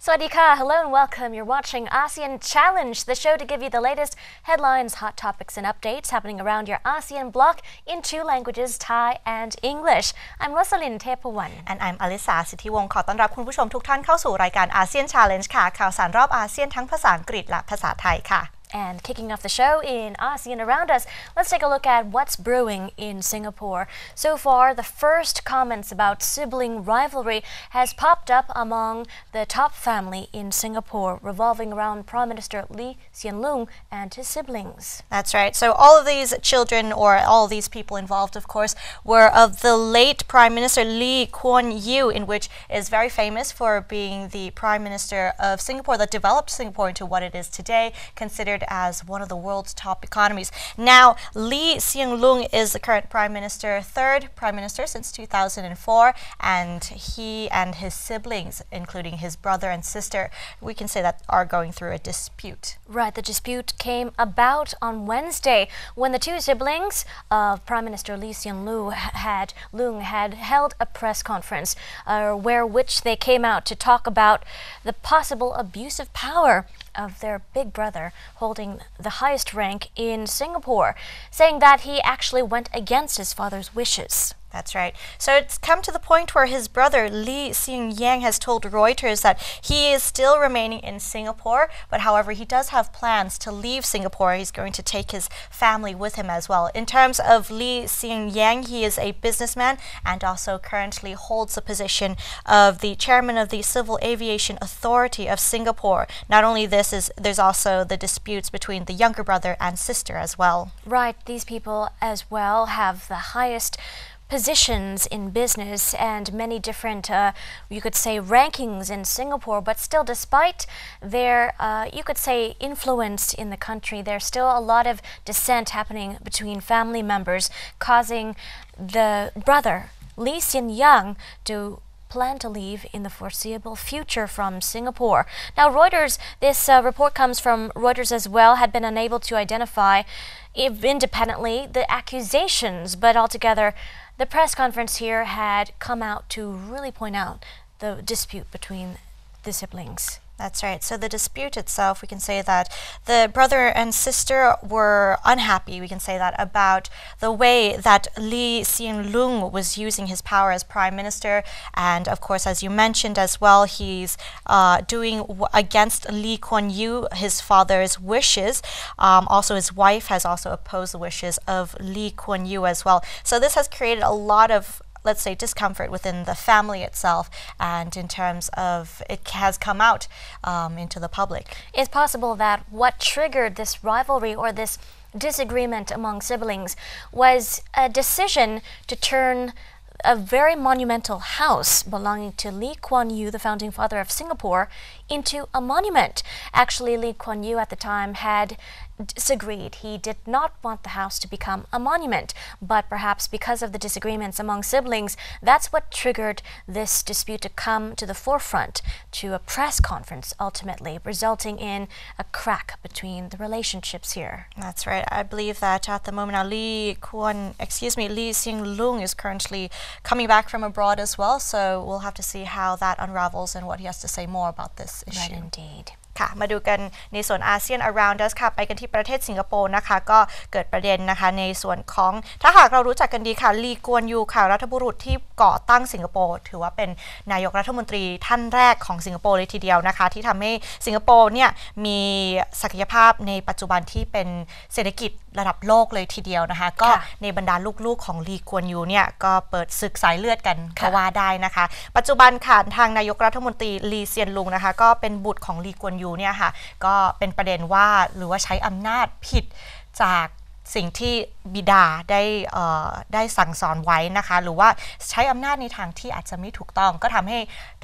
Swadika, hello and welcome. You're watching ASEAN Challenge, the show to give you the latest headlines, hot topics, and updates happening around your ASEAN bloc in two languages, Thai and English. I'm Rosalyn Tepawan. And I'm Alisa สิทธิวงศ์ขอต้อนรับคุณผู้ชมทุกท่านเข้าสู่รายการ ASEAN Challenge ค่ะข่าวสารรอบอาเซียนทั้งภาษาอังกฤษและภาษาไทยค่ะ And kicking off the show in ASEAN around us, let's take a look at what's brewing in Singapore. So far, the first comments about sibling rivalry has popped up among the top family in Singapore, revolving around Prime Minister Lee Hsien Loong and his siblings. That's right. So all of these children, or all of these people involved, of course, were of the late Prime Minister Lee Kuan Yew, in which is very famous for being the Prime Minister of Singapore that developed Singapore into what it is today, considered as one of the world's top economies. Now, Lee Hsien Loong is the current Prime Minister, third Prime Minister since 2004, and he and his siblings, including his brother and sister, we can say that are going through a dispute. Right, the dispute came about on Wednesday when the two siblings of Prime Minister Lee Hsien Loong had held a press conference which they came out to talk about the possible abuse of power of their big brother holding the highest rank in Singapore, saying that he actually went against his father's wishes. That's right. So it's come to the point where his brother Lee Hsien Yang has told Reuters that he is still remaining in Singapore, but however, he does have plans to leave Singapore. He's going to take his family with him as well. In terms of Lee Hsien Yang, he is a businessman and also currently holds the position of the chairman of the Civil Aviation Authority of Singapore. Not only this, there's also the disputes between the younger brother and sister as well. Right, these people as well have the highest positions in business and many different, you could say, rankings in Singapore, but still, despite their, you could say, influence in the country, there's still a lot of dissent happening between family members, causing the brother, Lee Hsien Yang, to plan to leave in the foreseeable future from Singapore. Now, Reuters, this report comes from Reuters as well, had been unable to identify independently the accusations, but altogether, the press conference here had come out to really point out the dispute between the siblings. That's right. So the dispute itself, we can say that the brother and sister were unhappy, we can say that, about the way that Lee Hsien Loong was using his power as prime minister. And of course, as you mentioned as well, he's doing against Lee Kuan Yew, his father's wishes. Also, his wife has also opposed the wishes of Lee Kuan Yew as well. So this has created a lot of, let's say, discomfort within the family itself, and in terms of it has come out into the public. It's possible that what triggered this rivalry or this disagreement among siblings was a decision to turn a very monumental house belonging to Lee Kuan Yew, the founding father of Singapore, into a monument. Actually, Lee Kuan Yew at the time had disagreed. He did not want the house to become a monument, but perhaps because of the disagreements among siblings, that's what triggered this dispute to come to the forefront, to a press conference ultimately, resulting in a crack between the relationships here. That's right. I believe that at the moment now, Lee Hsien Loong is currently coming back from abroad as well, so we'll have to see how that unravels and what he has to say more about this issue. Right, indeed. ค่ะมาดูกันในส่วนอาเซียน around us ค่ะไปกันที่ประเทศสิงคโปร์นะคะก็เกิดประเด็นนะคะในส่วนของถ้าหากเรารู้จักกันดีค่ะลีกวนยูค่ะรัฐบุรุษที่ก่อตั้งสิงคโปร์ถือว่าเป็นนายกรัฐมนตรีท่านแรกของสิงคโปร์เลยทีเดียวนะคะที่ทำให้สิงคโปร์เนี่ยมีศักยภาพในปัจจุบันที่เป็นเศรษฐกิจระดับโลกเลยทีเดียวนะคะก็ในบรรดาลูกๆของลีกวนยูเนี่ยก็เปิดศึกสายเลือดกันก็ว่าได้นะคะปัจจุบันค่ะทางนายกรัฐมนตรีลีเซียนลุงนะคะก็เป็นบุตรของลีกวนยูเนี่ยค่ะก็เป็นประเด็นว่าหรือว่าใช้อำนาจผิดจากสิ่งที่บิดาได้สั่งสอนไว้นะคะหรือว่าใช้อำนาจในทางที่อาจจะไม่ถูกต้องก็ทำให้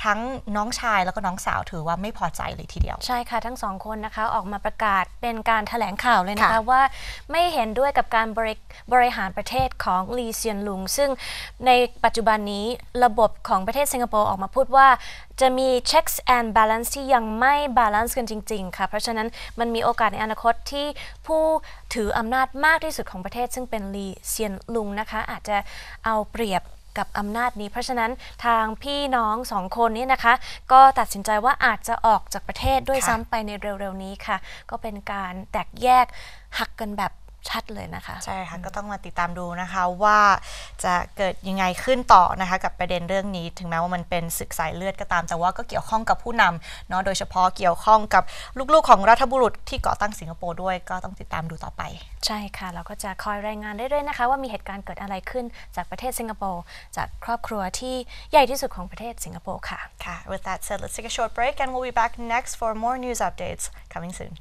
ทั้งน้องชายแล้วก็น้องสาวถือว่าไม่พอใจเลยทีเดียวใช่ค่ะทั้งสองคนนะคะออกมาประกาศเป็นการแถลงข่าวเลยนะคะว่าไม่เห็นด้วยกับการบริหารประเทศของลีเซียนลุงซึ่งในปัจจุบันนี้ระบบของประเทศสิงคโปร์ออกมาพูดว่าจะมี checks and balance ที่ยังไม่ balance กันจริงๆค่ะเพราะฉะนั้นมันมีโอกาสในอนาคตที่ผู้ถืออำนาจมากที่สุดของประเทศซึ่งเป็นลีเซียนลุงนะคะอาจจะเอาเปรียบ กับอำนาจนี้เพราะฉะนั้นทางพี่น้องสองคนนี้นะคะก็ตัดสินใจว่าอาจจะออกจากประเทศด้วยซ้ำไปในเร็วๆนี้ค่ะก็เป็นการแตกแยกหักกันแบบชัดเลยนะคะใช่ค่ะก็ต้องมาติดตามดูนะคะว่าจะเกิดยังไงขึ้นต่อนะคะกับประเด็นเรื่องนี้ถึงแม้ว่ามันเป็นศึกสายเลือดก็ตามแต่ว่าก็เกี่ยวข้องกับผู้นำเนาะโดยเฉพาะเกี่ยวข้องกับลูกๆของรัฐบุรุษที่ก่อตั้งสิงคโปร์ด้วยก็ต้องติดตามดูต่อไปใช่ค่ะเราก็จะคอยรายงานเรื่อยๆนะคะว่ามีเหตุการณ์เกิดอะไรขึ้นจากประเทศสิงคโปร์จากครอบครัวที่ใหญ่ที่สุดของประเทศสิงคโปร์ค่ะค่ะ With that said let's take a short break and we'll be back next for more news updates coming soon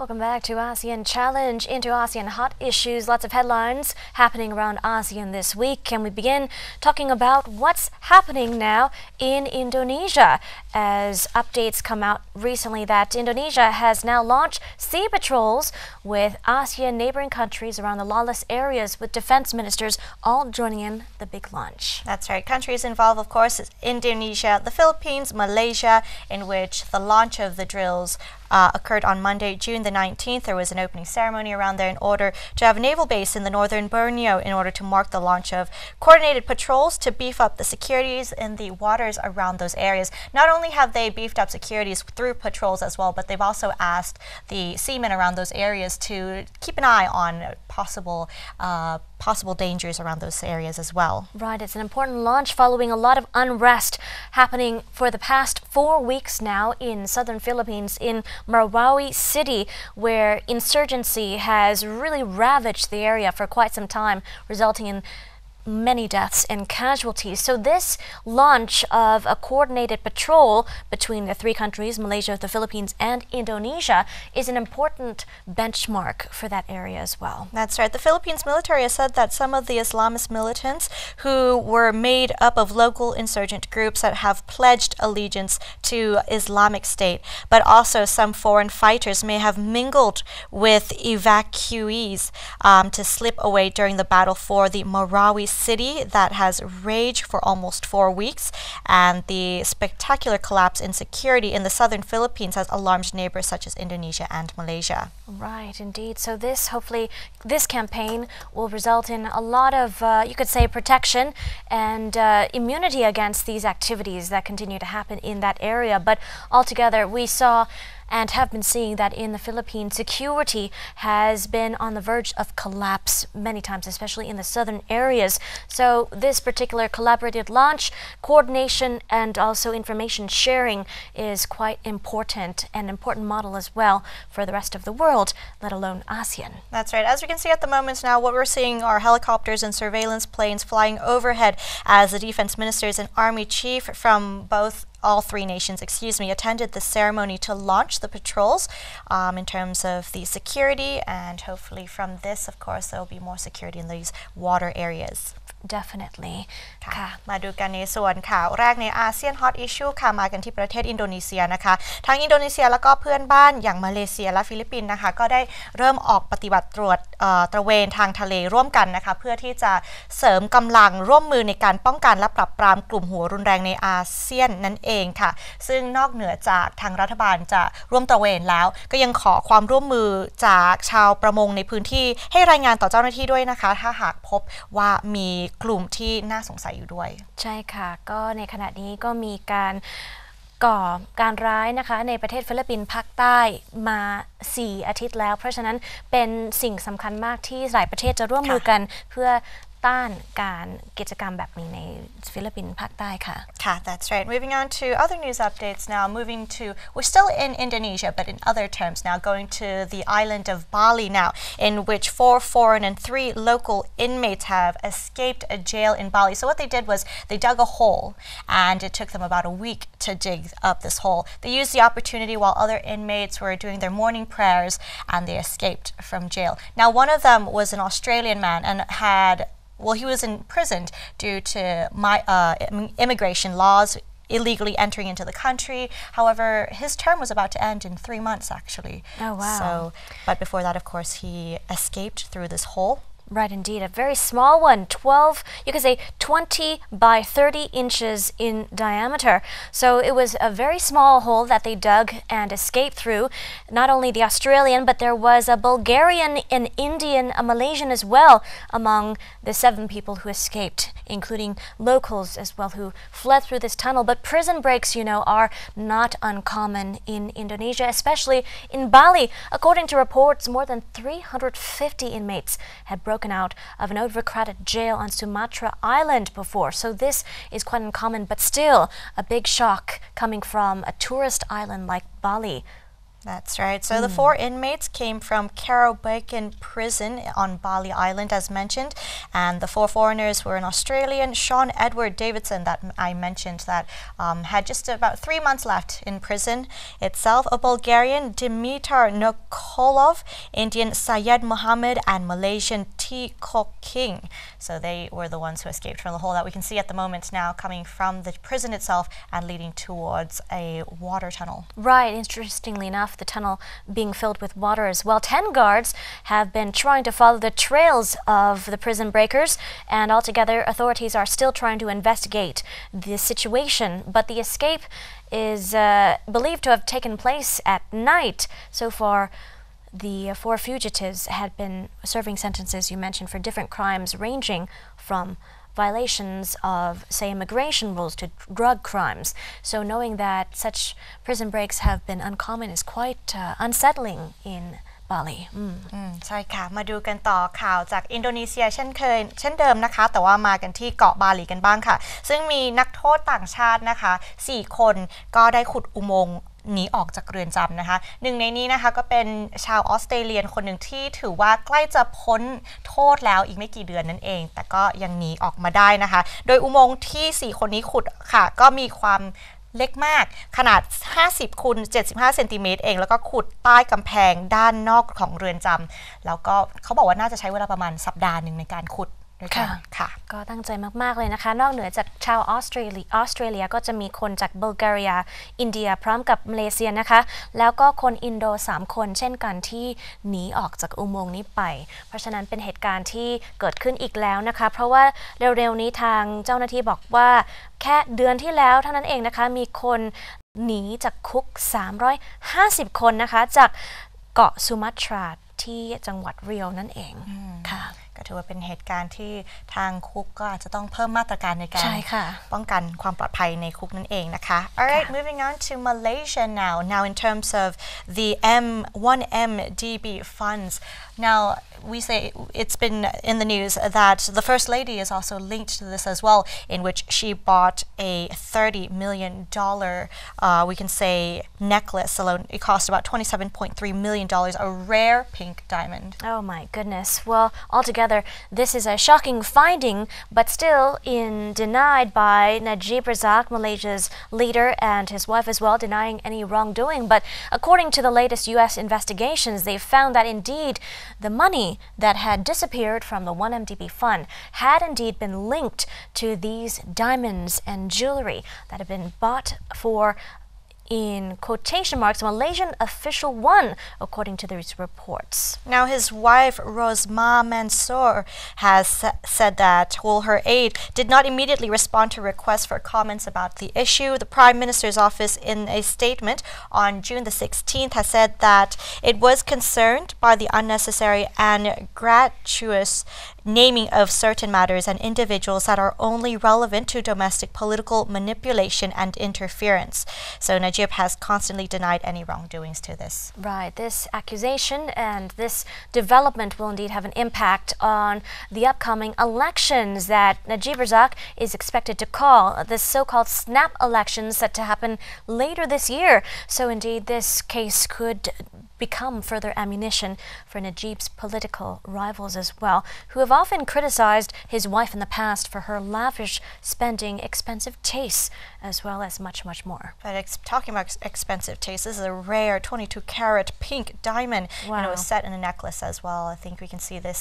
Welcome back to ASEAN Challenge, into ASEAN hot issues. Lots of headlines happening around ASEAN this week. And we begin talking about what's happening now in Indonesia as updates come out recently that Indonesia has now launched sea patrols with ASEAN neighboring countries around the lawless areas with defense ministers all joining in the big launch. That's right. Countries involved, of course, is Indonesia, the Philippines, Malaysia, in which the launch of the drills occurred on Monday, June the 19th. There was an opening ceremony around there in order to have a naval base in the northern Borneo in order to mark the launch of coordinated patrols to beef up the securities in the waters around those areas. Not only have they beefed up securities through patrols as well, but they've also asked the seamen around those areas to keep an eye on possible dangers around those areas as well. Right, it's an important launch following a lot of unrest happening for the past 4 weeks now in southern Philippines in Marawi City, where insurgency has really ravaged the area for quite some time, resulting in many deaths and casualties. So this launch of a coordinated patrol between the three countries, Malaysia, the Philippines, and Indonesia, is an important benchmark for that area as well. That's right. The Philippines military has said that some of the Islamist militants who were made up of local insurgent groups that have pledged allegiance to Islamic State, but also some foreign fighters may have mingled with evacuees to slip away during the battle for the Marawi City that has raged for almost 4 weeks, and the spectacular collapse in security in the southern Philippines has alarmed neighbors such as Indonesia and Malaysia. Right, indeed. So hopefully this campaign will result in a lot of, you could say, protection and immunity against these activities that continue to happen in that area. But altogether, we saw and have been seeing that in the Philippines, security has been on the verge of collapse many times, especially in the southern areas. So this particular collaborated launch, coordination and also information sharing is quite important, an important model as well for the rest of the world, let alone ASEAN. That's right. As we can see at the moment now, what we're seeing are helicopters and surveillance planes flying overhead as the defense ministers and army chief from all three nations, attended the ceremony to launch the patrols in terms of the security, and hopefully from this, of course, there will be more security in these water areas. Definitely ค่ะมาดูกันในส่วนข่าวแรกในอาเซียนฮอตอิชชูค่ะมากันที่ประเทศอินโดนีเซียนะคะทั้งอินโดนีเซียแล้วก็เพื่อนบ้านอย่างมาเลเซียและฟิลิปปินส์นะคะก็ได้เริ่มออกปฏิบัติตรวจตระเวนทางทะเลร่วมกันนะคะเพื่อที่จะเสริมกำลังร่วมมือในการป้องกันและปราบปรามกลุ่มหัวรุนแรงในอาเซียนนั่นเองค่ะซึ่งนอกเหนือจากทางรัฐบาลจะร่วมตระเวนแล้วก็ยังขอความร่วมมือจากชาวประมงในพื้นที่ให้รายงานต่อเจ้าหน้าที่ด้วยนะคะถ้าหากพบว่ามีกลุ่มที่น่าสงสัยอยู่ด้วยใช่ค่ะก็ในขณะนี้ก็มีการก่อการร้ายนะคะในประเทศฟิลิปปินส์ภาคใต้มา4 อาทิตย์แล้วเพราะฉะนั้นเป็นสิ่งสำคัญมากที่หลายประเทศจะร่วมมือกันเพื่อต้านการกิจกรรมแบบนี้ในฟิลิปปินส์ภาคใต้ค่ะ That's right. Moving on to other news updates now. We're still in Indonesia, but in other terms now, going to the island of Bali now, in which 4 foreign and 3 local inmates have escaped a jail in Bali. So what they did was they dug a hole, and it took them about a week to dig up this hole. They used the opportunity while other inmates were doing their morning prayers, and they escaped from jail. Now, one of them was an Australian man and he was imprisoned due to immigration laws illegally entering into the country. However, his term was about to end in 3 months actually. Oh, wow. So, but before that, of course, he escaped through this hole. Right, indeed. A very small one, 12, you could say 20 by 30 inches in diameter. So it was a very small hole that they dug and escaped through. Not only the Australian, but there was a Bulgarian, an Indian, a Malaysian as well among the 7 people who escaped, including locals as well who fled through this tunnel. But prison breaks, you know, are not uncommon in Indonesia, especially in Bali. According to reports, more than 350 inmates had broken out of an overcrowded jail on Sumatra Island before. So this is quite uncommon, but still a big shock coming from a tourist island like Bali. That's right. So the 4 inmates came from Karabakan prison on Bali Island, as mentioned, and the 4 foreigners were an Australian, Sean Edward Davidson, that I mentioned, that had just about 3 months left in prison itself, a Bulgarian, Dimitar Nikolov, Indian, Syed Mohammed, and Malaysian, T. Kok King. So they were the ones who escaped from the hole that we can see at the moment now, coming from the prison itself and leading towards a water tunnel. Right. Interestingly enough, the tunnel being filled with water as well. 10 guards have been trying to follow the trails of the prison breakers, and altogether authorities are still trying to investigate the situation. But the escape is believed to have taken place at night. So far, the 4 fugitives had been serving sentences, you mentioned, for different crimes ranging from violations of, say, immigration rules to drug crimes. So knowing that such prison breaks have been uncommon is quite unsettling in Bali. ใช่ค่ะมาดูกันต่อข่าวจากอินโดนีเซียเช่นเดิมนะคะแต่ว่ามากันที่เกาะบาหลีกันบ้างค่ะซึ่งมีนักโทษต่างชาตินะคะ4 คนก็ได้ขุดอุโมงค์หนีออกจากเรือนจำนะคะหนึ่งในนี้นะคะก็เป็นชาวออสเตรเลียคนหนึ่งที่ถือว่าใกล้จะพ้นโทษแล้วอีกไม่กี่เดือนนั่นเองแต่ก็ยังหนีออกมาได้นะคะโดยอุโมงค์ที่4 คนนี้ขุดค่ะก็มีความเล็กมากขนาด50 คูณ 75 เซนติเมตรเองแล้วก็ขุดใต้กำแพงด้านนอกของเรือนจำแล้วก็เขาบอกว่าน่าจะใช้เวลาประมาณสัปดาห์หนึ่งในการขุดค่ะก็ตั้งใจมากๆเลยนะคะนอกเหนือจากชาวออสเตรเลียก็จะมีคนจากบัลแกเรียอินเดียพร้อมกับมาเลเซียนะคะแล้วก็คนอินโด3 คนเช่นกันที่หนีออกจากอุโมงค์นี้ไปเพราะฉะนั้นเป็นเหตุการณ์ที่เกิดขึ้นอีกแล้วนะคะเพราะว่าเร็วๆนี้ทางเจ้าหน้าที่บอกว่าแค่เดือนที่แล้วเท่านั้นเองนะคะมีคนหนีจากคุก350 คนนะคะจากเกาะสุมาตราที่จังหวัดเรียวนั่นเองค่ะก็ถือว่าเป็นเหตุการณ์ที่ทางคุกก็อาจจะต้องเพิ่มมาตรการในการป้องกันความปลอดภัยในคุกนั่นเองนะคะ Alright, moving on to Malaysia now. Now in terms of the 1MDB funds, now we say it's been in the news that the First Lady is also linked to this as well, in which she bought a $30 million, we can say, necklace alone. It cost about $27.3 million, a rare pink diamond. Oh my goodness. Well, altogether, this is a shocking finding, but still denied by Najib Razak, Malaysia's leader, and his wife as well, denying any wrongdoing. But according to the latest U.S. investigations, they found that indeed the money that had disappeared from the 1MDB fund had indeed been linked to these diamonds and jewelry that had been bought for, in quotation marks, Malaysian official one, according to these reports. Now, his wife, Rosma Mansour, has said that, well, her aide did not immediately respond to requests for comments about the issue. The Prime Minister's office, in a statement on June the 16th, has said that it was concerned by the unnecessary and gratuitous naming of certain matters and individuals that are only relevant to domestic political manipulation and interference. So Najib has constantly denied any wrongdoings to this. Right. This accusation and this development will indeed have an impact on the upcoming elections that Najib Razak is expected to call, the so-called snap elections set to happen later this year. So indeed, this case could become further ammunition for Najib's political rivals as well, who have often criticized his wife in the past for her lavish spending, expensive tastes, as well as much, much more. But talking about expensive tastes, this is a rare 22-carat pink diamond. Wow. And it was set in a necklace as well. I think we can see this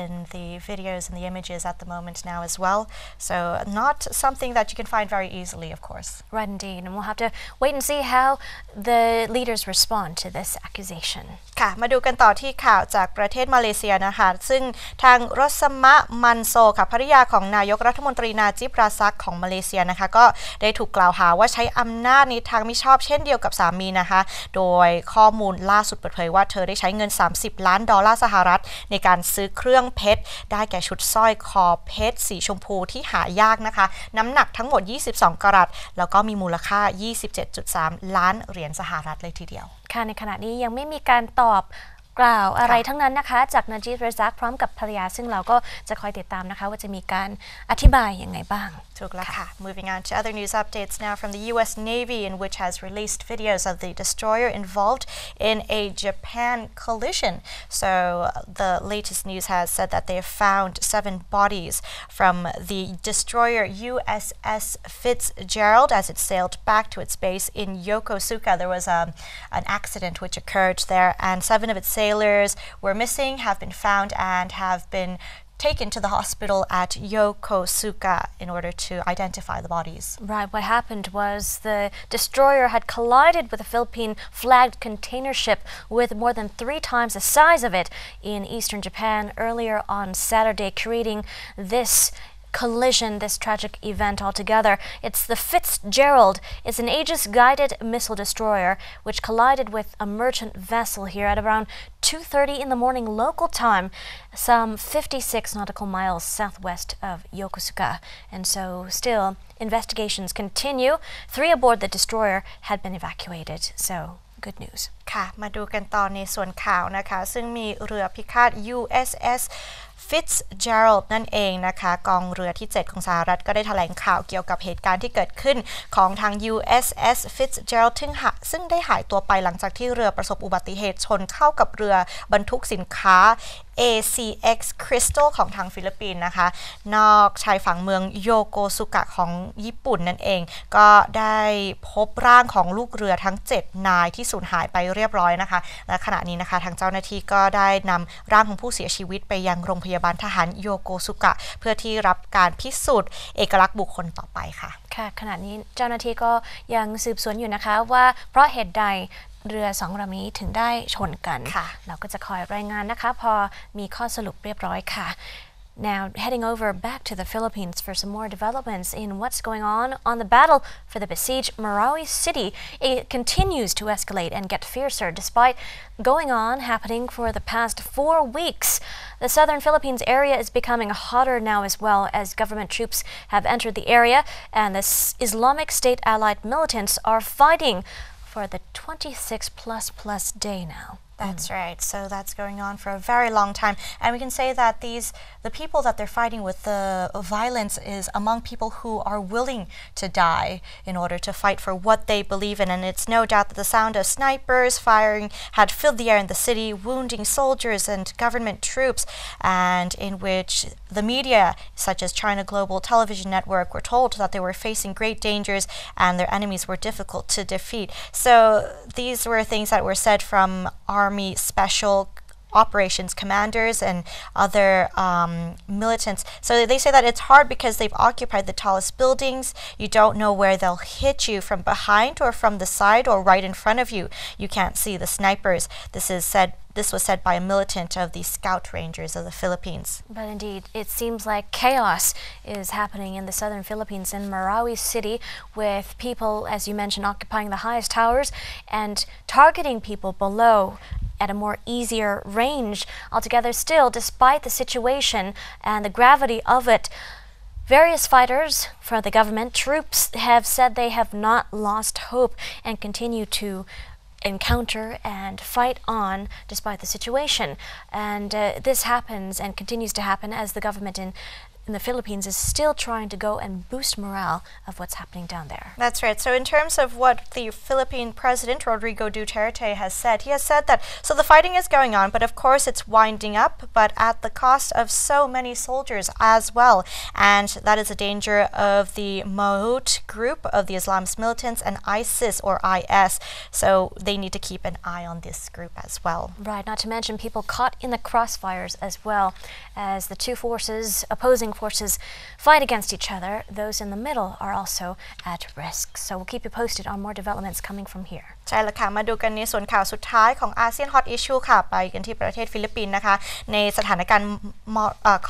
in the videos and the images at the moment now as well. So not something that you can find very easily, of course. Right, indeed. And we'll have to wait and see how the leaders respond to this accusation. ค่ะมาดูกันต่อที่ข่าวจากประเทศมาเลเซียนะคะซึ่งทางรสมะมันโซค่ะภริยาของนายกรัฐมนตรีนาจิบราซักของมาเลเซียนะคะก็ได้ถูกกล่าวหาว่าใช้อำนาจในทางมิชอบเช่นเดียวกับสามีนะคะโดยข้อมูลล่าสุดเปิดเผยว่าเธอได้ใช้เงิน$30 ล้านสหรัฐในการซื้อเครื่องเพชรได้แก่ชุดสร้อยคอเพชรสีชมพูที่หายากนะคะน้ำหนักทั้งหมด22 กรัตแล้วก็มีมูลค่า 27.3 ล้านเหรียญสหรัฐเลยทีเดียวค่ะในขณะนี้ยังไม่มีการตอบกล่าวอะไรทั้งนั้นนะคะจากนาจิบราซักพร้อมกับภรรยาซึ่งเราก็จะคอยติดตามนะคะว่าจะมีการอธิบายยังไงบ้างถูกแล้วค่ะ Moving on to other news updates now from the U.S. Navy, in which has released videos of the destroyer involved in a Japan collision. So the latest news has said that they have found 7 bodies from the destroyer USS Fitzgerald as it sailed back to its base in Yokosuka. There was an accident which occurred there, and 7 of its sailors were missing, have been found, and have been taken to the hospital at Yokosuka in order to identify the bodies. Right, what happened was the destroyer had collided with a Philippine-flagged container ship with more than 3 times the size of it in eastern Japan earlier on Saturday, creating this collision, this tragic event altogether. It's the Fitzgerald. It's an Aegis-guided missile destroyer which collided with a merchant vessel here at around 2:30 in the morning local time, some 56 nautical miles southwest of Yokosuka. And so still, investigations continue. 3 aboard the destroyer had been evacuated. So good news. ค่ะมาดูกันต่อในส่วนข่าวนะคะซึ่งมีเรือพิฆาต USS Fitzgerald นั่นเองนะคะกองเรือที่ 7 ของสหรัฐก็ได้แถลงข่าวเกี่ยวกับเหตุการณ์ที่เกิดขึ้นของทาง USS Fitzgerald ซึ่งได้หายตัวไปหลังจากที่เรือประสบอุบัติเหตุชนเข้ากับเรือบรรทุกสินค้า ACX Crystal ของทางฟิลิปปินส์นะคะนอกชายฝั่งเมืองโยโกสุกะของญี่ปุ่นนั่นเองก็ได้พบร่างของลูกเรือทั้ง 7 นายที่สูญหายไปเรียบร้อยนะคะและขณะนี้นะคะทางเจ้าหน้าที่ก็ได้นำร่างของผู้เสียชีวิตไปยังโรงพยาบาลทหารโยโกสุกะเพื่อที่รับการพิสูจน์เอกลักษณ์บุคคลต่อไปค่ะค่ะขณะนี้เจ้าหน้าที่ก็ยังสืบสวนอยู่นะคะว่าเพราะเหตุใดเรือ2 ลำนี้ถึงได้ชนกันเราก็จะคอยรายงานนะคะพอมีข้อสรุปเรียบร้อยค่ะ Now heading over back to the Philippines for some more developments in what's going on the battle for the besieged Marawi City. It continues to escalate and get fiercer despite going on happening for the past 4 weeks. The southern Philippines area is becoming hotter now as well as government troops have entered the area and the Islamic State allied militants are fighting for the 26+ day now. That's right. So that's going on for a very long time. And we can say that the people that they're fighting with, the violence is among people who are willing to die in order to fight for what they believe in. And it's no doubt that the sound of snipers firing had filled the air in the city, wounding soldiers and government troops, and in which the media, such as China Global Television Network, were told that they were facing great dangers and their enemies were difficult to defeat. So these were things that were said from Army Special Operations commanders and other militants. So they say that it's hard because they've occupied the tallest buildings. You don't know where they'll hit you from behind or from the side or right in front of you. You can't see the snipers. This was said by a militant of the Scout Rangers of the Philippines. But indeed, it seems like chaos is happening in the southern Philippines in Marawi City with people, as you mentioned, occupying the highest towers and targeting people below at a more easier range. Altogether still, despite the situation and the gravity of it, various fighters for the government troops have said they have not lost hope and continue to encounter and fight on despite the situation. And this happens and continues to happen as the government in in the Philippines is still trying to go and boost morale of what's happening down there. That's right. So in terms of what the Philippine President Rodrigo Duterte has said, he has said that so the fighting is going on, but of course it's winding up, but at the cost of so many soldiers as well. And that is a danger of the Maut group of the Islamist militants and ISIS or IS. So they need to keep an eye on this group as well. Right, not to mention people caught in the crossfires as well as the two forces, opposing forces, fight against each other. Those in the middle are also at risk. So we'll keep you posted on more developments coming from here. ใช่แล้วค่ะมาดูกันในส่วนข่าวสุดท้ายของอาเซียน Hot Issue ค่ะไปกันที่ประเทศฟิลิปปินส์นะคะในสถานการณ์ข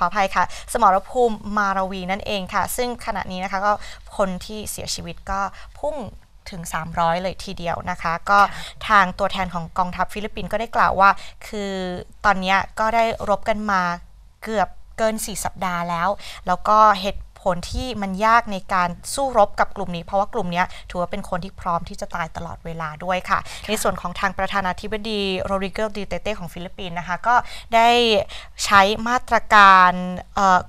ออภัยค่ะสมรภูมิมาราวีนั่นเองค่ะซึ่งขณะนี้นะคะก็คนที่เสียชีวิตก็พุ่งถึง300เลยทีเดียวนะคะก็ทางตัวแทนของกองทัพฟิลิปปินส์ก็ได้กล่าวว่าคือตอนนี้ก็ได้รบกันมาเกือบเกิน4สัปดาห์แล้วก็เหตุผลที่มันยากในการสู้รบกับกลุ่มนี้เพราะว่ากลุ่มนี้ถือว่าเป็นคนที่พร้อมที่จะตายตลอดเวลาด้วยค่ะในส่วนของทางประธานาธิบดีโรดริโก ดูเตเต้ของฟิลิปปินส์นะคะก็ได้ใช้มาตรการ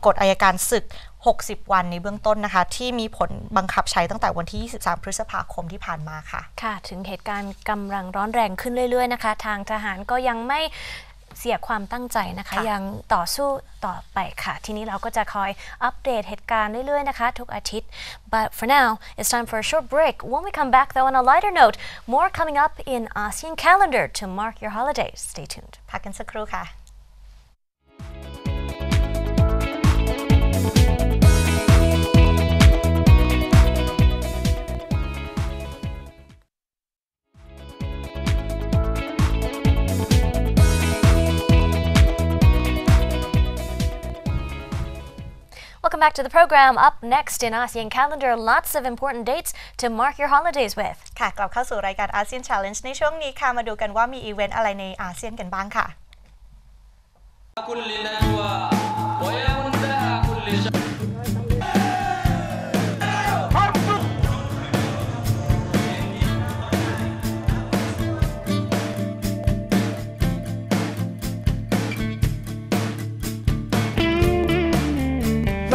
กฎอัยการศึก60 วันในเบื้องต้นนะคะที่มีผลบังคับใช้ตั้งแต่วันที่23 พฤษภาคมที่ผ่านมาค่ะค่ะถึงเหตุการณ์กำลังร้อนแรงขึ้นเรื่อยๆนะคะทางทหารก็ยังไม่เสียความตั้งใจนะคะยังต่อสู้ต่อไปค่ะทีนี้เราก็จะคอยอัปเดตเหตุการณ์เรื่อยๆนะคะทุกอาทิตย์ but for now it's time for a short break when we come back though on a lighter note more coming up in ASEAN calendar to mark your holidays stay tuned พักกันสักครู่ค่ะWelcome back to the program. Up next in ASEAN calendar, lots of important dates to mark your holidays with. ค่ะกลับเข้าสู่รายการ ASEAN Challenge ในช่วงนี้ค่ะมาดูกันว่ามีอีเวนต์อะไรในอาเซียนกันบ้างค่ะ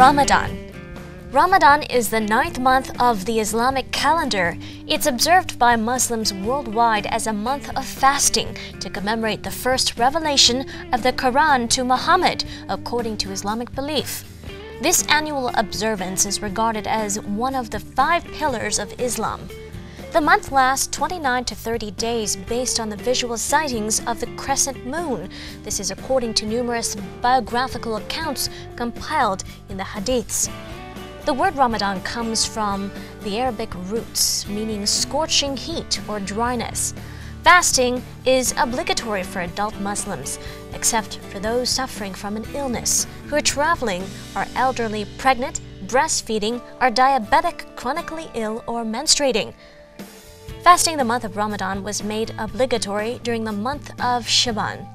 Ramadan. Ramadan is the 9th month of the Islamic calendar. It's observed by Muslims worldwide as a month of fasting to commemorate the first revelation of the Quran to Muhammad, according to Islamic belief. This annual observance is regarded as one of the 5 pillars of Islam. The month lasts 29 to 30 days based on the visual sightings of the crescent moon. This is according to numerous biographical accounts compiled in the hadiths. The word Ramadan comes from the Arabic roots, meaning scorching heat or dryness. Fasting is obligatory for adult Muslims, except for those suffering from an illness, who are traveling, are elderly, pregnant, breastfeeding, are diabetic, chronically ill, or menstruating. Fasting the month of Ramadan was made obligatory during the month of Shaban,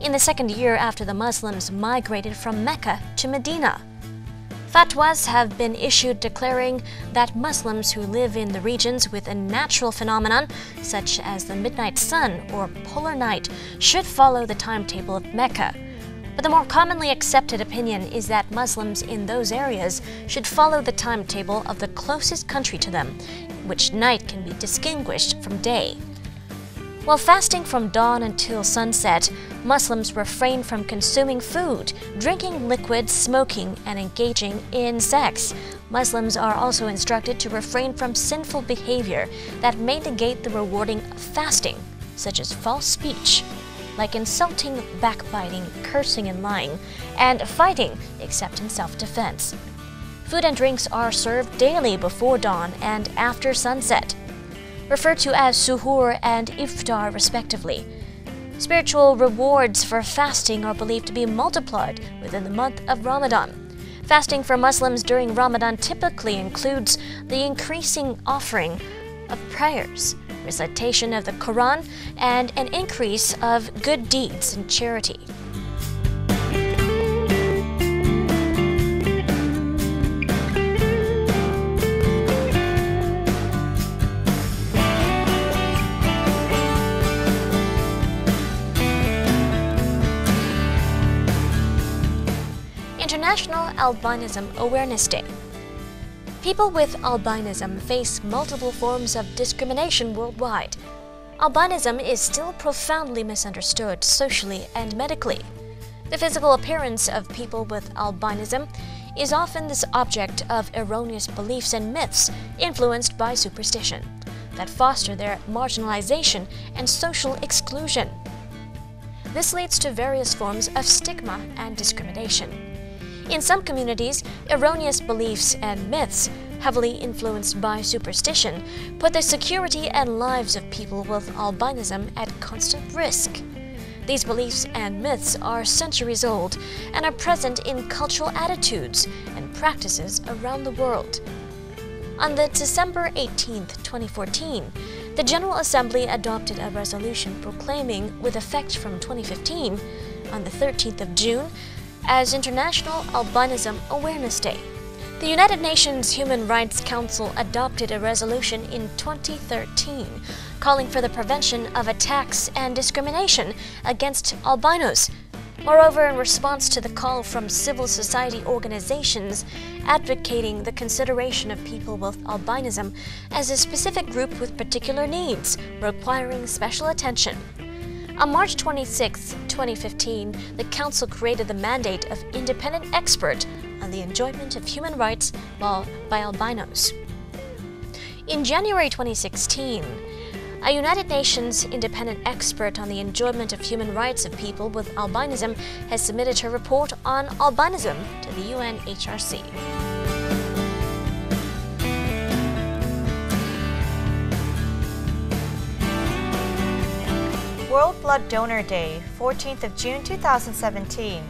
in the second year after the Muslims migrated from Mecca to Medina. Fatwas have been issued declaring that Muslims who live in the regions with a natural phenomenon, such as the midnight sun or polar night, should follow the timetable of Mecca. But the more commonly accepted opinion is that Muslims in those areas should follow the timetable of the closest country to them, in which night can be distinguished from day. While fasting from dawn until sunset, Muslims refrain from consuming food, drinking liquids, smoking, and engaging in sex. Muslims are also instructed to refrain from sinful behavior that may negate the rewarding of fasting, such as false speech, like insulting, backbiting, cursing, and lying, and fighting except in self-defense. Food and drinks are served daily before dawn and after sunset, referred to as suhoor and iftar respectively. Spiritual rewards for fasting are believed to be multiplied within the month of Ramadan. Fasting for Muslims during Ramadan typically includes the increasing offering of prayers, recitation of the Quran, and an increase of good deeds and charity. International International Albinism Awareness Day. People with albinism face multiple forms of discrimination worldwide. Albinism is still profoundly misunderstood socially and medically. The physical appearance of people with albinism is often the object of erroneous beliefs and myths influenced by superstition that foster their marginalization and social exclusion. This leads to various forms of stigma and discrimination. In some communities, erroneous beliefs and myths, heavily influenced by superstition, put the security and lives of people with albinism at constant risk. These beliefs and myths are centuries old and are present in cultural attitudes and practices around the world. On December 18, 2014, the General Assembly adopted a resolution proclaiming, with effect from 2015, on the 13th of June, as International Albinism Awareness Day. The United Nations Human Rights Council adopted a resolution in 2013 calling for the prevention of attacks and discrimination against albinos. Moreover, in response to the call from civil society organizations advocating the consideration of people with albinism as a specific group with particular needs requiring special attention, on March 26, 2015, the Council created the mandate of independent expert on the enjoyment of human rights by albinos. In January 2016, a United Nations independent expert on the enjoyment of human rights of people with albinism has submitted her report on albinism to the UNHRC. World Blood Donor Day, 14th of June 2017.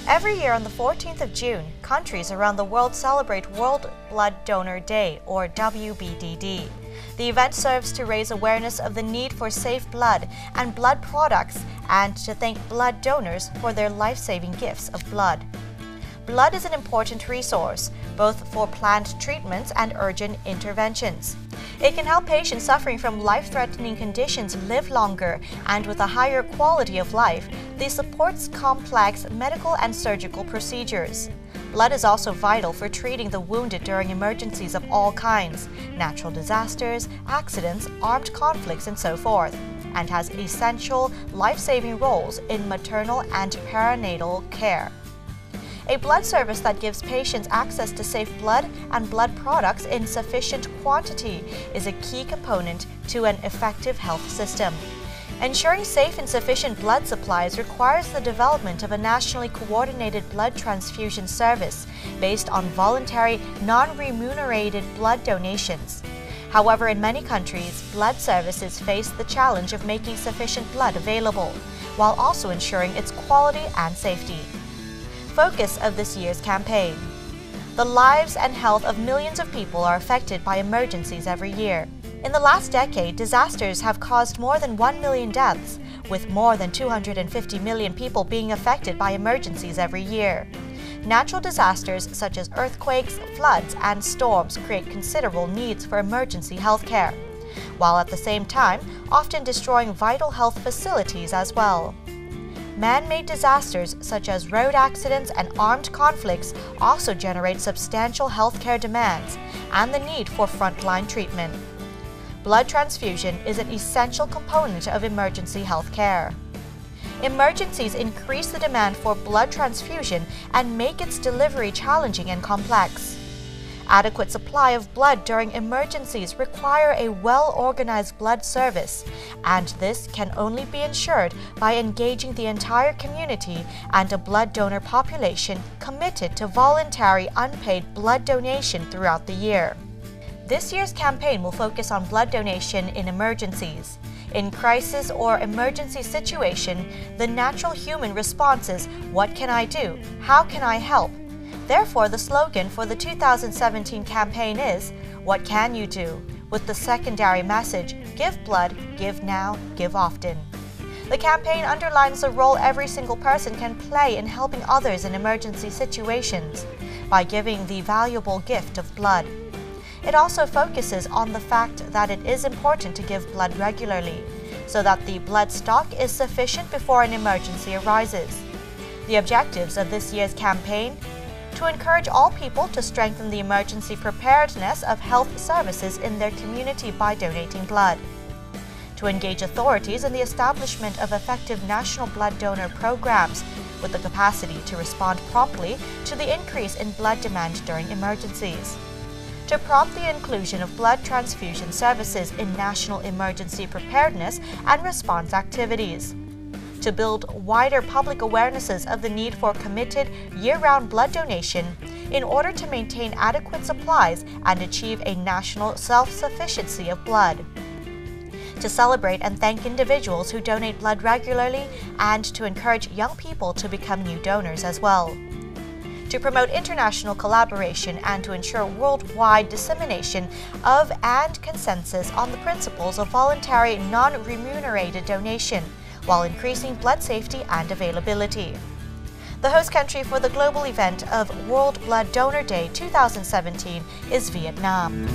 Every year on the 14th of June, countries around the world celebrate World Blood Donor Day, or WBDD. The event serves to raise awareness of the need for safe blood and blood products and to thank blood donors for their life-saving gifts of blood. Blood is an important resource, both for planned treatments and urgent interventions. It can help patients suffering from life-threatening conditions live longer and with a higher quality of life. This supports complex medical and surgical procedures. Blood is also vital for treating the wounded during emergencies of all kinds, natural disasters, accidents, armed conflicts, and so forth, and has essential life-saving roles in maternal and perinatal care. A blood service that gives patients access to safe blood and blood products in sufficient quantity is a key component to an effective health system. Ensuring safe and sufficient blood supplies requires the development of a nationally coordinated blood transfusion service based on voluntary, non-remunerated blood donations. However, in many countries, blood services face the challenge of making sufficient blood available, while also ensuring its quality and safety. Focus of this year's campaign. The lives and health of millions of people are affected by emergencies every year. In the last decade, disasters have caused more than 1 million deaths, with more than 250 million people being affected by emergencies every year. Natural disasters such as earthquakes, floods, and storms create considerable needs for emergency health care, while at the same time often destroying vital health facilities as well. Man-made disasters such as road accidents and armed conflicts also generate substantial healthcare demands and the need for frontline treatment. Blood transfusion is an essential component of emergency health care. Emergencies increase the demand for blood transfusion and make its delivery challenging and complex. Adequate supply of blood during emergencies require a well-organized blood service, and this can only be ensured by engaging the entire community and a blood donor population committed to voluntary unpaid blood donation throughout the year. This year's campaign will focus on blood donation in emergencies. In crisis or emergency situation, the natural human response is, "What can I do? How can I help?" Therefore, the slogan for the 2017 campaign is, "What can you do?" with the secondary message, "Give blood, give now, give often." The campaign underlines the role every single person can play in helping others in emergency situations by giving the valuable gift of blood. It also focuses on the fact that it is important to give blood regularly, so that the blood stock is sufficient before an emergency arises. The objectives of this year's campaign: to encourage all people to strengthen the emergency preparedness of health services in their community by donating blood. To engage authorities in the establishment of effective national blood donor programs with the capacity to respond promptly to the increase in blood demand during emergencies. To prompt the inclusion of blood transfusion services in national emergency preparedness and response activities. To build wider public awarenesses of the need for committed year-round blood donation in order to maintain adequate supplies and achieve a national self-sufficiency of blood. To celebrate and thank individuals who donate blood regularly and to encourage young people to become new donors as well. To promote international collaboration and to ensure worldwide dissemination of and consensus on the principles of voluntary non-remunerated donation while increasing blood safety and availability. The host country for the global event of World Blood Donor Day 2017 is Vietnam.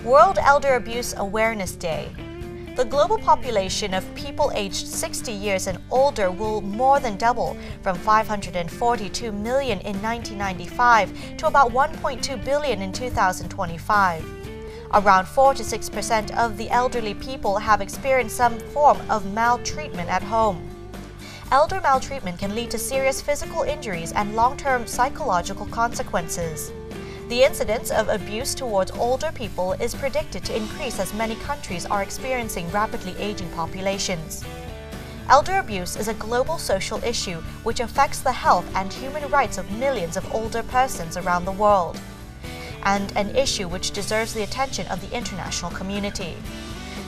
World Elder Abuse Awareness Day. The global population of people aged 60 years and older will more than double from 542 million in 1995 to about 1.2 billion in 2025. Around 4 to 6% of the elderly people have experienced some form of maltreatment at home. Elder maltreatment can lead to serious physical injuries and long-term psychological consequences. The incidence of abuse towards older people is predicted to increase as many countries are experiencing rapidly aging populations. Elder abuse is a global social issue which affects the health and human rights of millions of older persons around the world, and an issue which deserves the attention of the international community.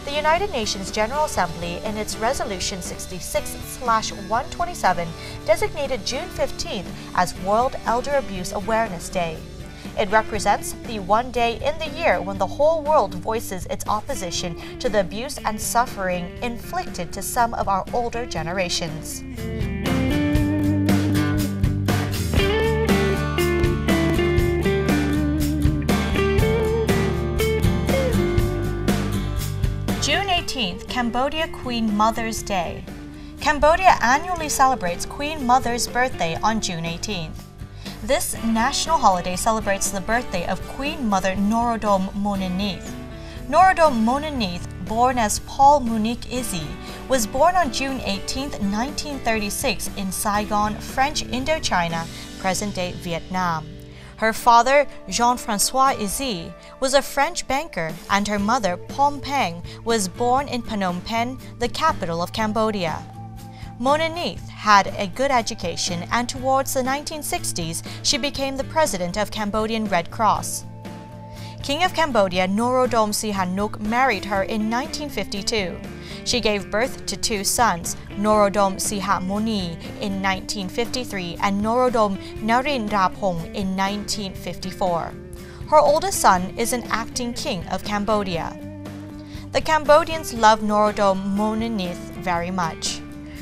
The United Nations General Assembly, in its Resolution 66/127, designated June 15th as World Elder Abuse Awareness Day. It represents the one day in the year when the whole world voices its opposition to the abuse and suffering inflicted to some of our older generations. June 18th, Cambodia Queen Mother's Day. Cambodia annually celebrates Queen Mother's birthday on June 18th. This national holiday celebrates the birthday of Queen Mother Norodom Mononith. Norodom Mononith, born as Paul Monique Izzy, was born on June 18, 1936 in Saigon, French Indochina, present-day Vietnam. Her father, Jean-François Izzy, was a French banker, and her mother, Pom Peng, was born in Phnom Penh, the capital of Cambodia. Mononith had a good education, and towards the 1960s, she became the president of Cambodian Red Cross. King of Cambodia Norodom Sihanouk married her in 1952. She gave birth to two sons, Norodom Sihamoni in 1953 and Norodom Narindrapong in 1954. Her oldest son is an acting king of Cambodia. The Cambodians love Norodom Mononith very much.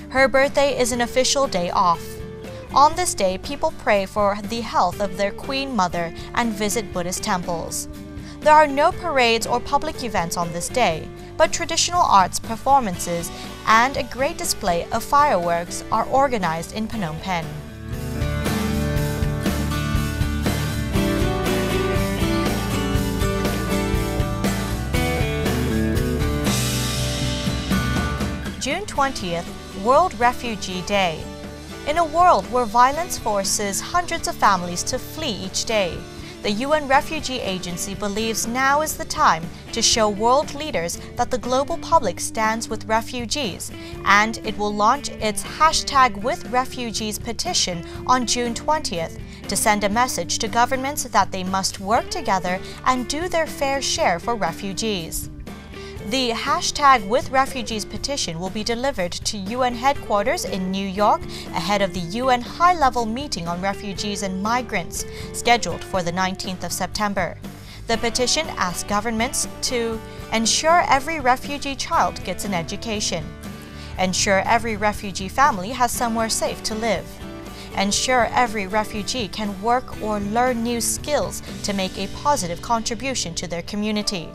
Her birthday is an official day off. On this day, people pray for the health of their Queen Mother and visit Buddhist temples. There are no parades or public events on this day, but traditional arts performances and a great display of fireworks are organized in Phnom Penh. June 20th, World Refugee Day. In a world where violence forces hundreds of families to flee each day, the UN Refugee Agency believes now is the time to show world leaders that the global public stands with refugees, and it will launch its #WithRefugees petition on June 20th to send a message to governments that they must work together and do their fair share for refugees. The #WithRefugees petition will be delivered to UN headquarters in New York ahead of the UN high-level meeting on refugees and migrants, scheduled for the 19th of September. The petition asks governments to ensure every refugee child gets an education, ensure every refugee family has somewhere safe to live, ensure every refugee can work or learn new skills to make a positive contribution to their community.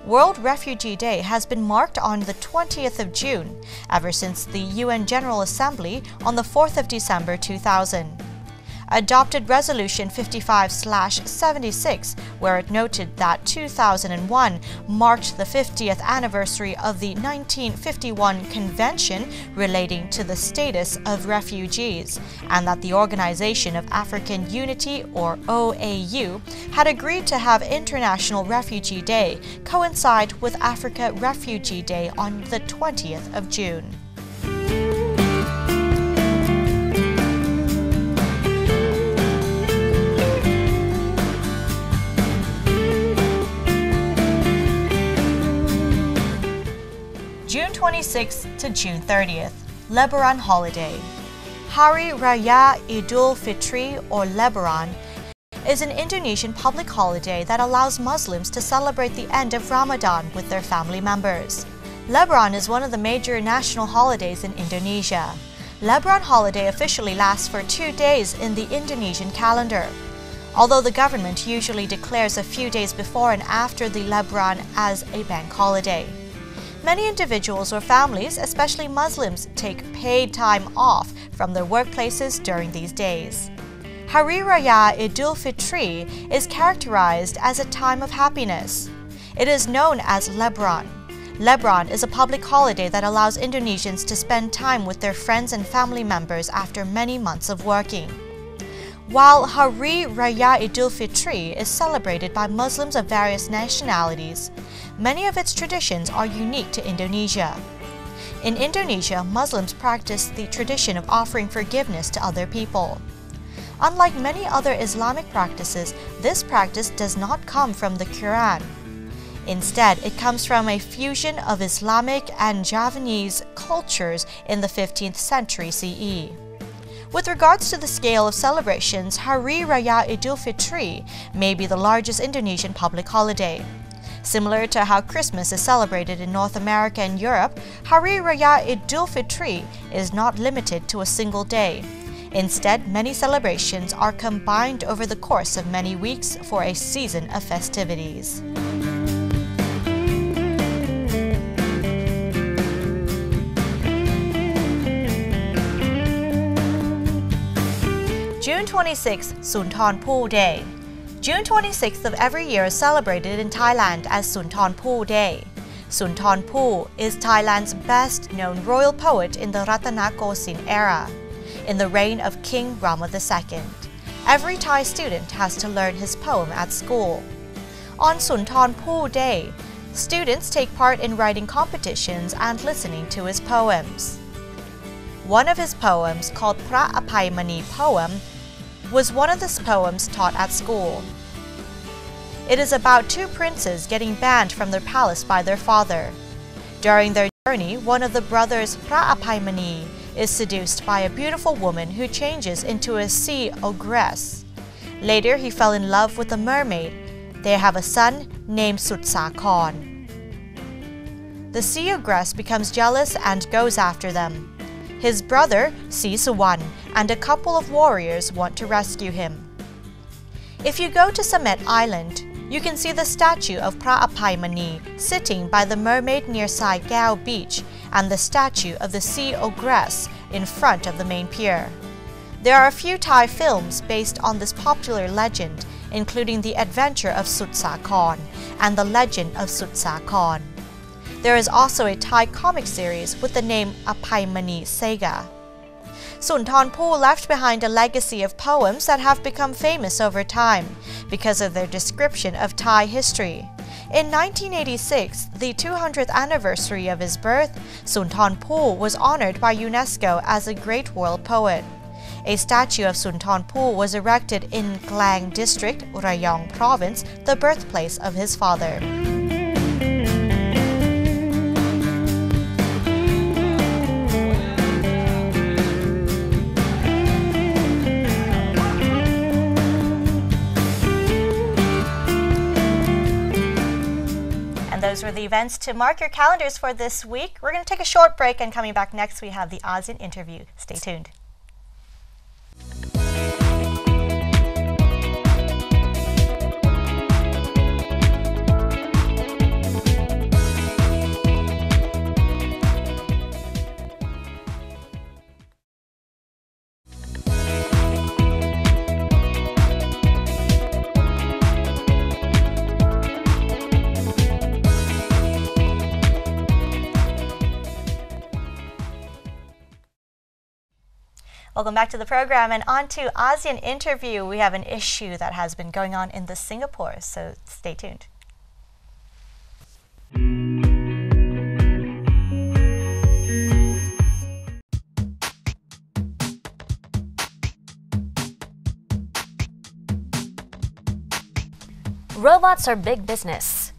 World Refugee Day has been marked on the 20th of June ever since the UN General Assembly on the 4th of December 2000. Adopted Resolution 55/76, where it noted that 2001 marked the 50th anniversary of the 1951 Convention relating to the status of refugees, and that the Organization of African Unity, or OAU, had agreed to have International Refugee Day coincide with Africa Refugee Day on the 20th of June. June 26th to June 30th, Lebaran Holiday. Hari Raya Idul Fitri, or Lebaran, is an Indonesian public holiday that allows Muslims to celebrate the end of Ramadan with their family members. Lebaran is one of the major national holidays in Indonesia. Lebaran holiday officially lasts for 2 days in the Indonesian calendar, although the government usually declares a few days before and after the Lebaran as a bank holiday. Many individuals or families, especially Muslims, take paid time off from their workplaces during these days. Hari Raya Idul Fitri is characterized as a time of happiness. It is known as Lebaran. Lebaran is a public holiday that allows Indonesians to spend time with their friends and family members after many months of working. While Hari Raya Idul Fitri is celebrated by Muslims of various nationalities, many of its traditions are unique to Indonesia. In Indonesia, Muslims practice the tradition of offering forgiveness to other people. Unlike many other Islamic practices, this practice does not come from the Quran. Instead, it comes from a fusion of Islamic and Javanese cultures in the 15th century CE. With regards to the scale of celebrations, Hari Raya Idul Fitri may be the largest Indonesian public holiday. Similar to how Christmas is celebrated in North America and Europe, Hari Raya Idul Fitri is not limited to a single day. Instead, many celebrations are combined over the course of many weeks for a season of festivities. June 26th, Sunthornpul Day. June 26th of every year is celebrated in Thailand as Sunthornpul Day. Sunthornpul is Thailand's best-known royal poet in the Ratanakosin era, in the reign of King Rama II. Every Thai student has to learn his poem at school. On Sunthornpul Day, students take part in writing competitions and listening to his poems. One of his poems, called Phra Apaimani Poem, was one of the poems taught at school. It is about two princes getting banned from their palace by their father. During their journey, one of the brothers, Phra Apaimani, is seduced by a beautiful woman who changes into a sea ogress. Later, he fell in love with a mermaid. They have a son named Sutsakon. The sea ogress becomes jealous and goes after them. His brother, Sisuwan, and a couple of warriors want to rescue him. If you go to Samet Island, you can see the statue of Phra Apaimani sitting by the mermaid near Sai Gao Beach and the statue of the sea ogress in front of the main pier. There are a few Thai films based on this popular legend, including The Adventure of Sutsakon and The Legend of Sutsakon. There is also a Thai comic series with the name Apaimani Sega. Sunthornpul left behind a legacy of poems that have become famous over time because of their description of Thai history. In 1986, the 200th anniversary of his birth, Sunthornpul was honored by UNESCO as a Great World Poet. A statue of Sunthornpul was erected in Klang District, Rayong Province, the birthplace of his father. those were the events to mark your calendars for this week. We're going to take a short break, and coming back next, we have the ASEAN interview. Stay tuned. Welcome back to the program, and on to ASEAN interview. We have an issue that has been going on in Singapore, so stay tuned. Robots are big business.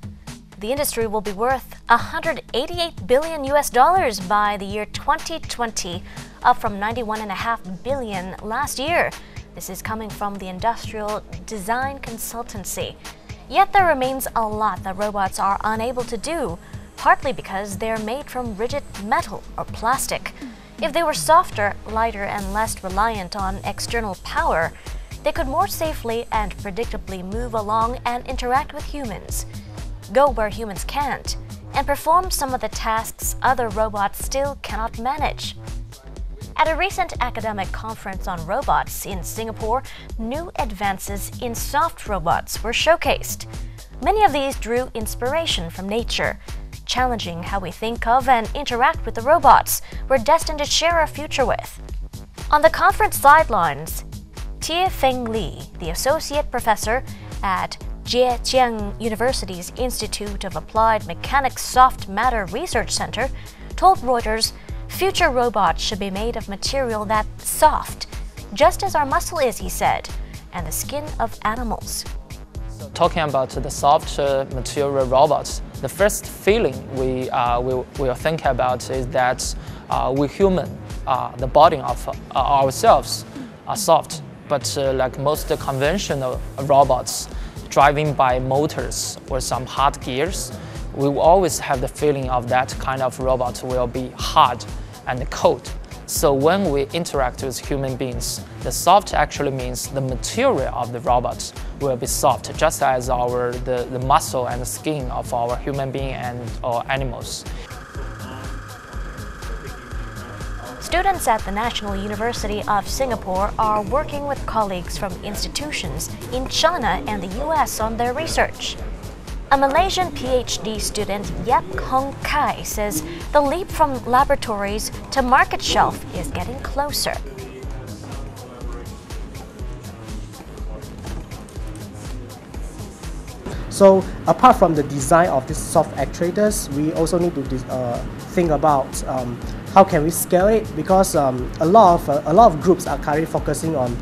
The industry will be worth $188 billion by the year 2020, up from $91.5 billion last year. This is coming from the industrial design consultancy. Yet there remains a lot that robots are unable to do, partly because they're made from rigid metal or plastic. If they were softer, lighter, and less reliant on external power, they could more safely and predictably move along and interact with humans, go where humans can't, and perform some of the tasks other robots still cannot manage. At a recent academic conference on robots in Singapore, new advances in soft robots were showcased. Many of these drew inspiration from nature, challenging how we think of and interact with the robots we're destined to share our future with. On the conference sidelines, Tie Feng Li, the associate professor at Zhejiang University's Institute of Applied Mechanics Soft Matter Research Center, told Reuters future robots should be made of material that's soft, just as our muscle is, he said, and the skin of animals. Talking about the soft material robots, the first feeling we will think about is that we human, the body of ourselves are soft, but like most conventional robots, driving by motors or some hard gears, we will always have the feeling of that kind of robot will be hard and cold. So when we interact with human beings, the soft actually means the material of the robot will be soft, just as the muscle and the skin of our human being and or animals. Students at the National University of Singapore are working with colleagues from institutions in China and the US on their research. A Malaysian PhD student, Yap Hong Kai, says the leap from laboratories to market shelf is getting closer. So apart from the design of these soft actuators, we also need to think about how can we scale it, because a lot of groups are currently focusing on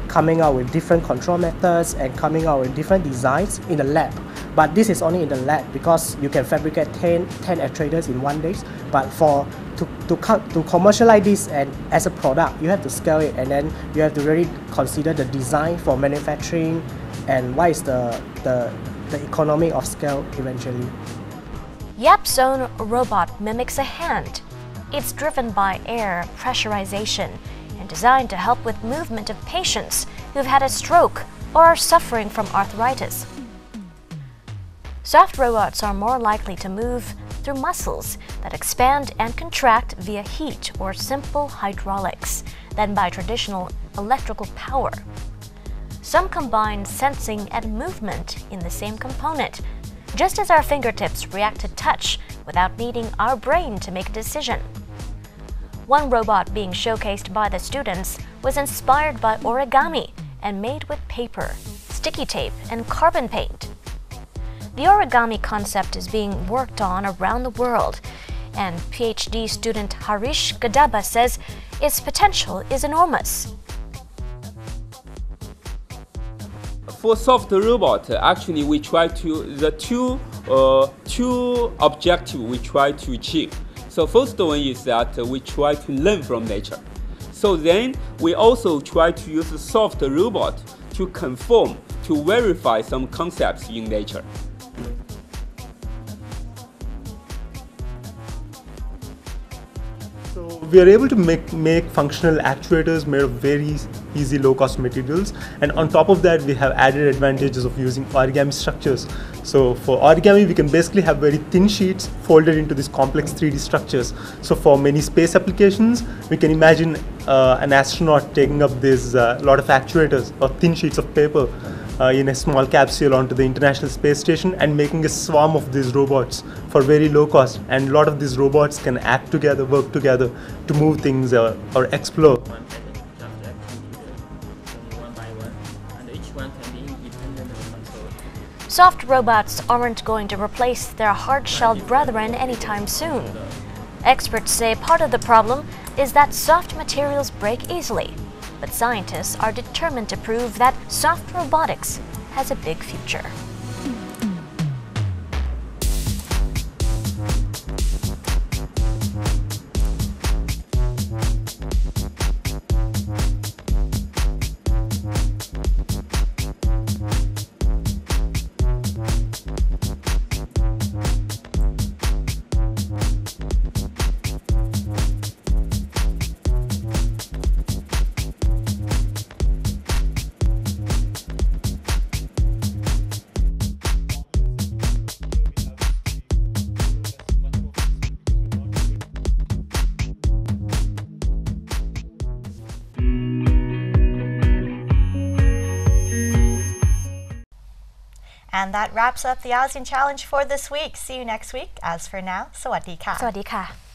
coming out with different control methods and coming out with different designs in the lab. But this is only in the lab because you can fabricate 10 actuators in one day. But to commercialize this and as a product, you have to scale it, and then you have to really consider the design for manufacturing and what is the economy of scale eventually. Yap's own robot mimics a hand. It's driven by air pressurization and designed to help with movement of patients who've had a stroke or are suffering from arthritis. Soft robots are more likely to move through muscles that expand and contract via heat or simple hydraulics than by traditional electrical power. Some combine sensing and movement in the same component, just as our fingertips react to touch without needing our brain to make a decision. One robot being showcased by the students was inspired by origami and made with paper, sticky tape, and carbon paint. The origami concept is being worked on around the world, and PhD student Harish Gadaba says its potential is enormous. For soft robot, actually we try to the two objectives we try to achieve. So first one is that we try to learn from nature. So then we also try to use a soft robot to conform, to verify some concepts in nature. we are able to make functional actuators made of very easy low-cost materials, and on top of that we have added advantages of using origami structures. So for origami we can basically have very thin sheets folded into these complex 3D structures. So for many space applications we can imagine an astronaut taking up this lot of actuators or thin sheets of paper in a small capsule onto the International Space Station and making a swarm of these robots for very low cost, and a lot of these robots can act together, work together to move things or explore. Soft robots aren't going to replace their hard-shelled brethren anytime soon. Experts say part of the problem is that soft materials break easily, but scientists are determined to prove that soft robotics has a big future. And that wraps up the ASEAN Challenge for this week. See you next week. As for now, สวัสดีค่ะ สวัสดีค่ะ